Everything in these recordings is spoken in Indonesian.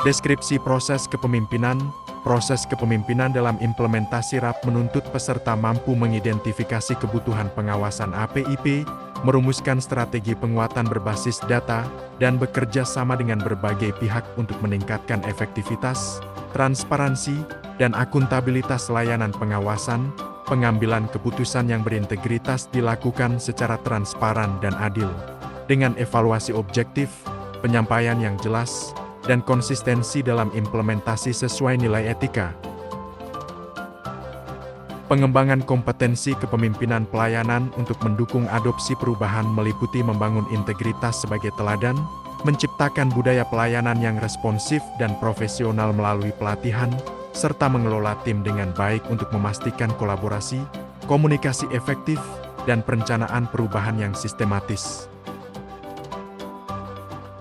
Deskripsi proses kepemimpinan. Proses kepemimpinan dalam implementasi RAP menuntut peserta mampu mengidentifikasi kebutuhan pengawasan APIP, merumuskan strategi penguatan berbasis data, dan bekerja sama dengan berbagai pihak untuk meningkatkan efektivitas, transparansi, dan akuntabilitas layanan pengawasan. Pengambilan keputusan yang berintegritas dilakukan secara transparan dan adil, dengan evaluasi objektif, penyampaian yang jelas, dan konsistensi dalam implementasi sesuai nilai etika. Pengembangan kompetensi kepemimpinan pelayanan untuk mendukung adopsi perubahan meliputi membangun integritas sebagai teladan, menciptakan budaya pelayanan yang responsif dan profesional melalui pelatihan, serta mengelola tim dengan baik untuk memastikan kolaborasi, komunikasi efektif, dan perencanaan perubahan yang sistematis.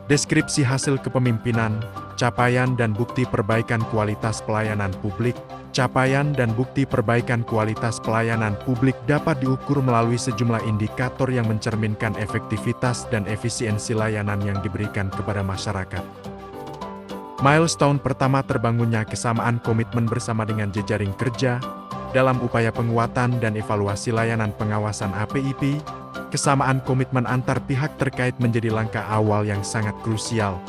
Deskripsi hasil kepemimpinan, capaian dan bukti perbaikan kualitas pelayanan publik. Capaian dan bukti perbaikan kualitas pelayanan publik dapat diukur melalui sejumlah indikator yang mencerminkan efektivitas dan efisiensi layanan yang diberikan kepada masyarakat. Milestone pertama terbangunnya kesamaan komitmen bersama dengan jejaring kerja dalam upaya penguatan dan evaluasi layanan pengawasan APIP. Kesamaan komitmen antar pihak terkait menjadi langkah awal yang sangat krusial.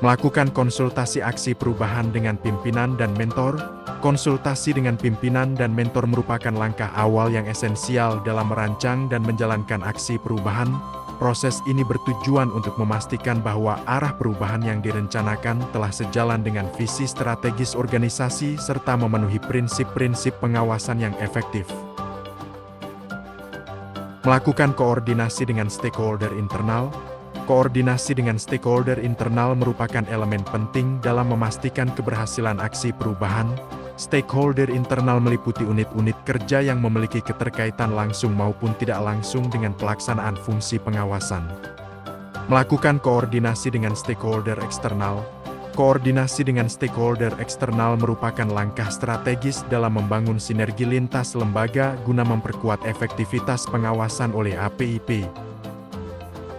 Melakukan konsultasi aksi perubahan dengan pimpinan dan mentor. Konsultasi dengan pimpinan dan mentor merupakan langkah awal yang esensial dalam merancang dan menjalankan aksi perubahan. Proses ini bertujuan untuk memastikan bahwa arah perubahan yang direncanakan telah sejalan dengan visi strategis organisasi serta memenuhi prinsip-prinsip pengawasan yang efektif. Melakukan koordinasi dengan stakeholder internal. Koordinasi dengan stakeholder internal merupakan elemen penting dalam memastikan keberhasilan aksi perubahan. Stakeholder internal meliputi unit-unit kerja yang memiliki keterkaitan langsung maupun tidak langsung dengan pelaksanaan fungsi pengawasan. Melakukan koordinasi dengan stakeholder eksternal. Koordinasi dengan stakeholder eksternal merupakan langkah strategis dalam membangun sinergi lintas lembaga guna memperkuat efektivitas pengawasan oleh APIP.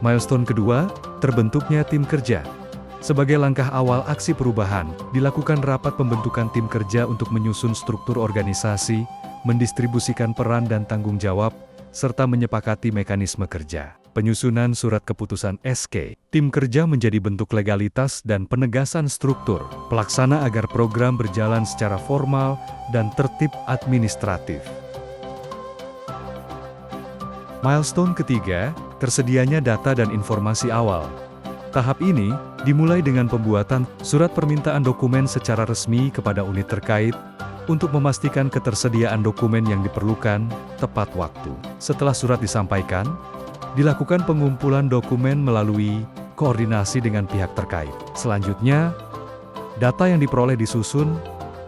Milestone kedua, terbentuknya tim kerja. Sebagai langkah awal aksi perubahan, dilakukan rapat pembentukan tim kerja untuk menyusun struktur organisasi, mendistribusikan peran dan tanggung jawab, serta menyepakati mekanisme kerja. Penyusunan surat keputusan SK, tim kerja menjadi bentuk legalitas dan penegasan struktur pelaksana agar program berjalan secara formal dan tertib administratif. Milestone ketiga, tersedianya data dan informasi awal. Tahap ini dimulai dengan pembuatan surat permintaan dokumen secara resmi kepada unit terkait untuk memastikan ketersediaan dokumen yang diperlukan tepat waktu. Setelah surat disampaikan, dilakukan pengumpulan dokumen melalui koordinasi dengan pihak terkait. Selanjutnya, data yang diperoleh disusun,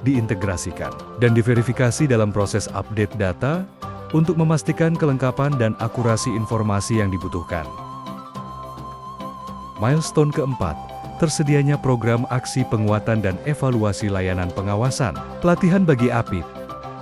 diintegrasikan, dan diverifikasi dalam proses update data untuk memastikan kelengkapan dan akurasi informasi yang dibutuhkan. Milestone keempat, tersedianya program aksi penguatan dan evaluasi layanan pengawasan. Pelatihan bagi APIP.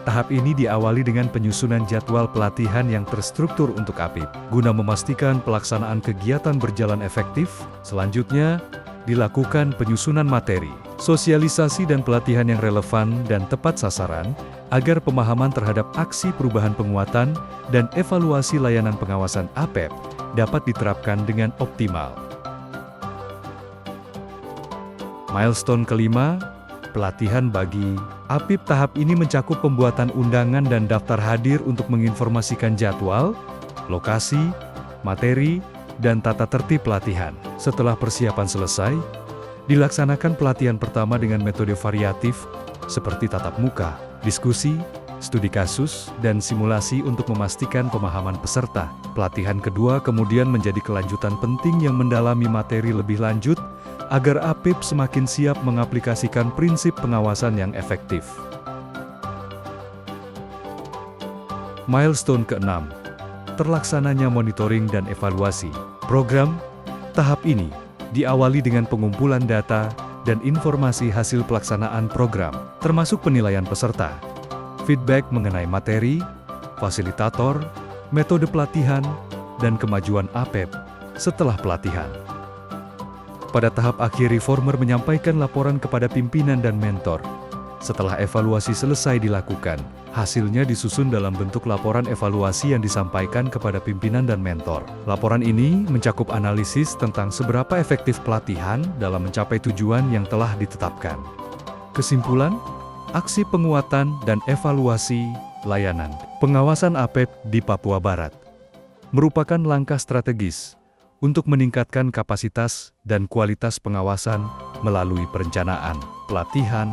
Tahap ini diawali dengan penyusunan jadwal pelatihan yang terstruktur untuk APIP, guna memastikan pelaksanaan kegiatan berjalan efektif. Selanjutnya, dilakukan penyusunan materi, sosialisasi dan pelatihan yang relevan dan tepat sasaran, agar pemahaman terhadap aksi perubahan penguatan dan evaluasi layanan pengawasan APEP dapat diterapkan dengan optimal. Milestone kelima, pelatihan bagi APIP. Tahap ini mencakup pembuatan undangan dan daftar hadir untuk menginformasikan jadwal, lokasi, materi, dan tata tertib pelatihan. Setelah persiapan selesai, dilaksanakan pelatihan pertama dengan metode variatif, seperti tatap muka, diskusi, studi kasus, dan simulasi untuk memastikan pemahaman peserta. Pelatihan kedua kemudian menjadi kelanjutan penting yang mendalami materi lebih lanjut, agar APIP semakin siap mengaplikasikan prinsip pengawasan yang efektif. Milestone ke-6, terlaksananya monitoring dan evaluasi program. Tahap ini diawali dengan pengumpulan data dan informasi hasil pelaksanaan program, termasuk penilaian peserta, feedback mengenai materi, fasilitator, metode pelatihan, dan kemajuan APEP setelah pelatihan. Pada tahap akhir, reformer menyampaikan laporan kepada pimpinan dan mentor. Setelah evaluasi selesai dilakukan, hasilnya disusun dalam bentuk laporan evaluasi yang disampaikan kepada pimpinan dan mentor. Laporan ini mencakup analisis tentang seberapa efektif pelatihan dalam mencapai tujuan yang telah ditetapkan. Kesimpulan, aksi penguatan dan evaluasi layanan pengawasan APEP di Papua Barat merupakan langkah strategis untuk meningkatkan kapasitas dan kualitas pengawasan melalui perencanaan, pelatihan,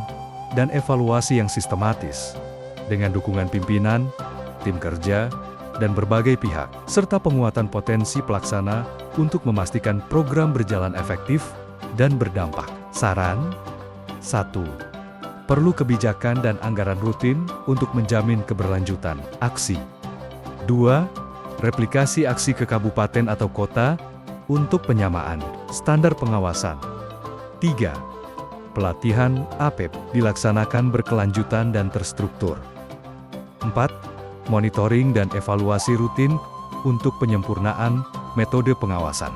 dan evaluasi yang sistematis, dengan dukungan pimpinan, tim kerja, dan berbagai pihak, serta penguatan potensi pelaksana untuk memastikan program berjalan efektif dan berdampak. Saran 1. Perlu kebijakan dan anggaran rutin untuk menjamin keberlanjutan aksi. 2. Replikasi aksi ke kabupaten atau kota untuk penyamaan standar pengawasan. 3. Pelatihan APEP dilaksanakan berkelanjutan dan terstruktur. 4. Monitoring dan evaluasi rutin untuk penyempurnaan metode pengawasan.